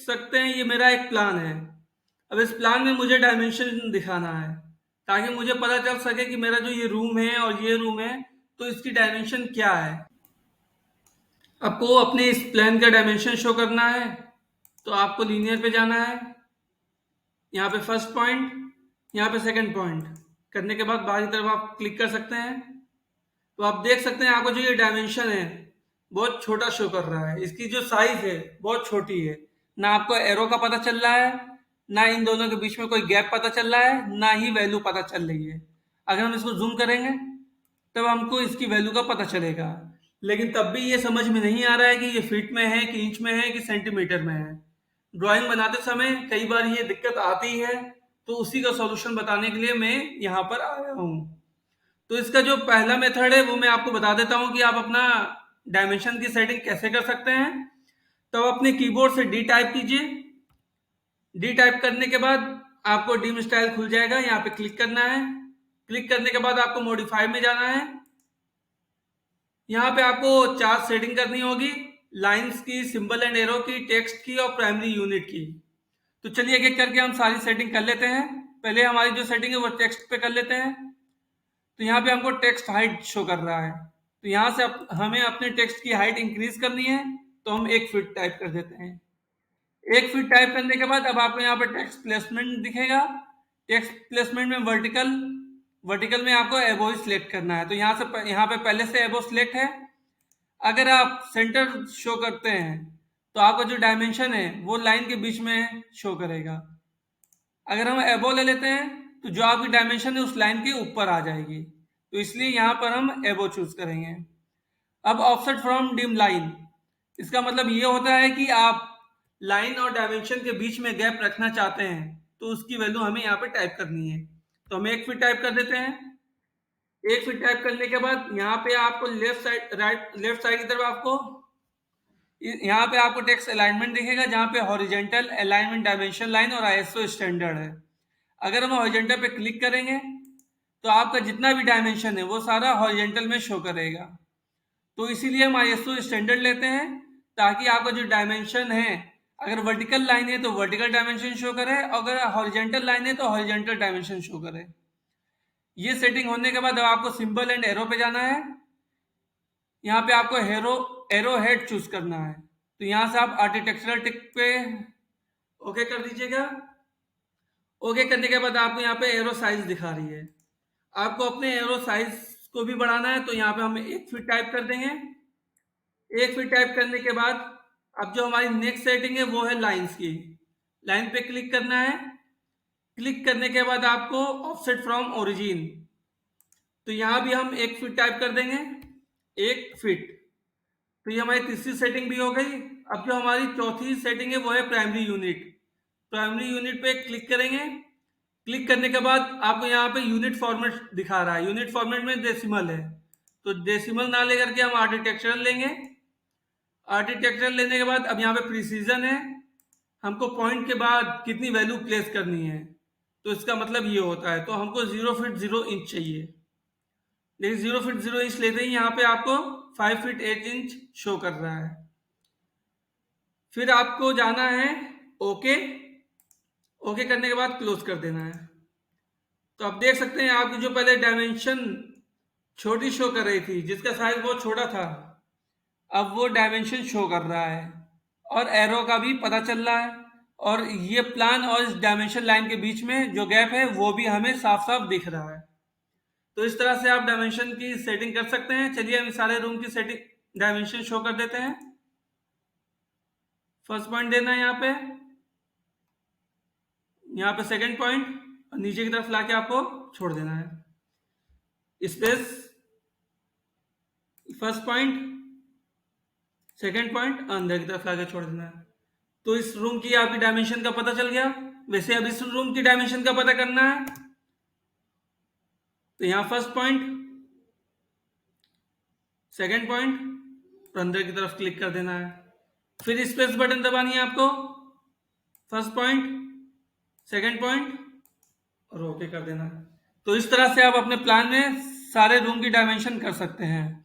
सकते हैं ये मेरा एक प्लान है। अब इस प्लान में मुझे डायमेंशन दिखाना है ताकि मुझे पता चल सके कि मेरा जो ये रूम है और ये रूम है तो इसकी डायमेंशन क्या है। आपको अपने इस प्लान का डायमेंशन शो करना है तो आपको लीनियर पे जाना है। यहाँ पे फर्स्ट पॉइंट, यहाँ पे सेकंड पॉइंट करने के बाद बाहर की तरफ आप क्लिक कर सकते हैं। तो आप देख सकते हैं आपको जो ये डायमेंशन है बहुत छोटा शो कर रहा है। इसकी जो साइज है बहुत छोटी है। ना आपको एरो का पता चल रहा है, ना इन दोनों के बीच में कोई गैप पता चल रहा है, ना ही वैल्यू पता चल रही है। अगर हम इसको जूम करेंगे तब हमको इसकी वैल्यू का पता चलेगा। लेकिन तब भी ये समझ में नहीं आ रहा है कि ये फीट में है कि इंच में है कि सेंटीमीटर में है। ड्राइंग बनाते समय कई बार ये दिक्कत आती है, तो उसी का सॉल्यूशन बताने के लिए मैं यहाँ पर आया हूँ। तो इसका जो पहला मेथड है वो मैं आपको बता देता हूँ कि आप अपना डायमेंशन की सेटिंग कैसे कर सकते हैं। तो आप अपने कीबोर्ड से डी टाइप कीजिए। डी टाइप करने के बाद आपको डिम स्टाइल खुल जाएगा, यहाँ पे क्लिक करना है। क्लिक करने के बाद आपको मॉडिफाई में जाना है। यहाँ पे आपको 4 सेटिंग करनी होगी, लाइंस की, सिंबल एंड एरो की, टेक्स्ट की और प्राइमरी यूनिट की। तो चलिए एक एक करके हम सारी सेटिंग कर लेते हैं। पहले हमारी जो सेटिंग है वो टेक्स्ट पे कर लेते हैं। तो यहाँ पे हमको टेक्स्ट हाइट शो कर रहा है, तो यहाँ से हमें अपने टेक्स्ट की हाइट इंक्रीज करनी है। तो हम 1 फीट टाइप कर देते हैं। 1 फीट टाइप करने के बाद अब आपको यहाँ पे टेक्स्ट प्लेसमेंट दिखेगा। टेक्स्ट प्लेसमेंट में वर्टिकल, वर्टिकल में आपको एबो ही सिलेक्ट करना है। तो यहाँ पे पहले से एबो सिलेक्ट है। अगर आप सेंटर शो करते हैं तो आपका जो डायमेंशन है वो लाइन के बीच में शो करेगा। अगर हम एबो ले लेते हैं तो जो आपकी डायमेंशन है उस लाइन के ऊपर आ जाएगी, तो इसलिए यहाँ पर हम एबो चूज करेंगे। अब ऑफसेट फ्रॉम डिम लाइन, इसका मतलब ये होता है कि आप लाइन और डायमेंशन के बीच में गैप रखना चाहते हैं, तो उसकी वैल्यू हमें यहाँ पे टाइप करनी है। तो हम 1 फीट टाइप कर देते हैं। 1 फीट टाइप करने के बाद यहाँ पे आपको लेफ्ट साइड की तरफ आपको यहाँ पे आपको टेक्स्ट अलाइनमेंट दिखेगा, जहाँ पे हॉरिजेंटल अलाइनमेंट, डायमेंशन लाइन और आईएसओ स्टैंडर्ड है। अगर हम हॉरिजेंटल पे क्लिक करेंगे तो आपका जितना भी डायमेंशन है वो सारा हॉरिजेंटल में शो करेगा। तो इसीलिए हम आईएसओ स्टैंडर्ड लेते हैं ताकि आपका जो डायमेंशन है, अगर वर्टिकल लाइन है तो वर्टिकल डायमेंशन शो करे, अगर हॉरिजेंटल लाइन है तो हॉरिजेंटल डायमेंशन शो करे। ये सेटिंग होने के बाद अब आपको सिंबल एंड एरो पे जाना है। यहाँ पे आपको एरो हेड चूज करना है। तो यहाँ से आप आर्किटेक्चरल टिक पे ओके कर दीजिएगा। ओके करने के बाद आपको यहाँ पे एरो साइज दिखा रही है। आपको अपने एरो साइज को भी बढ़ाना है, तो यहाँ पे हम 1 फीट टाइप कर देंगे। 1 फीट टाइप करने के बाद अब जो हमारी नेक्स्ट सेटिंग है वो है लाइंस की। लाइन पे क्लिक करना है। क्लिक करने के बाद आपको ऑफसेट फ्रॉम ओरिजिन, तो यहाँ भी हम 1 फीट टाइप कर देंगे। 1 फीट। तो ये हमारी तीसरी सेटिंग भी हो गई। अब जो हमारी चौथी सेटिंग है वो है प्राइमरी यूनिट। प्राइमरी यूनिट पे क्लिक करेंगे। क्लिक करने के बाद आपको यहाँ पे यूनिट फॉर्मेट दिखा रहा है। यूनिट फॉर्मेट में डेसिमल है, तो डेसिमल ना लेकर के हम आर्किटेक्चरल लेंगे। आर्किटेक्चरल लेने के बाद अब यहाँ पे प्रिसीजन है, हमको पॉइंट के बाद कितनी वैल्यू प्लेस करनी है। तो इसका मतलब ये होता है, तो हमको 0 फीट 0 इंच चाहिए। लेकिन 0 फीट 0 इंच लेते ही यहाँ पे आपको 5 फीट 8 इंच शो कर रहा है। फिर आपको जाना है ओके। ओके करने के बाद क्लोज कर देना है। तो आप देख सकते हैं आपकी जो पहले डायमेंशन छोटी शो कर रही थी, जिसका साइज बहुत छोटा था, अब वो डायमेंशन शो कर रहा है और एरो का भी पता चल रहा है। और ये प्लान और इस डायमेंशन लाइन के बीच में जो गैप है वो भी हमें साफ साफ दिख रहा है। तो इस तरह से आप डायमेंशन की सेटिंग कर सकते हैं। चलिए हम सारे रूम की सेटिंग डायमेंशन शो कर देते हैं। फर्स्ट पॉइंट देना है यहाँ पे सेकंड पॉइंट, और नीचे की तरफ लाके आपको छोड़ देना है space. First point, second point, अंदर की तरफ लाके छोड़ देना है। तो इस रूम की आपकी डायमेंशन का पता चल गया। वैसे अब इस रूम की डायमेंशन का पता करना है, तो यहाँ फर्स्ट पॉइंट, सेकंड पॉइंट और अंदर की तरफ क्लिक कर देना है। फिर स्पेस बटन दबानी है आपको। फर्स्ट पॉइंट, सेकंड पॉइंट और ओके कर देना है। तो इस तरह से आप अपने प्लान में सारे रूम की डायमेंशन कर सकते हैं।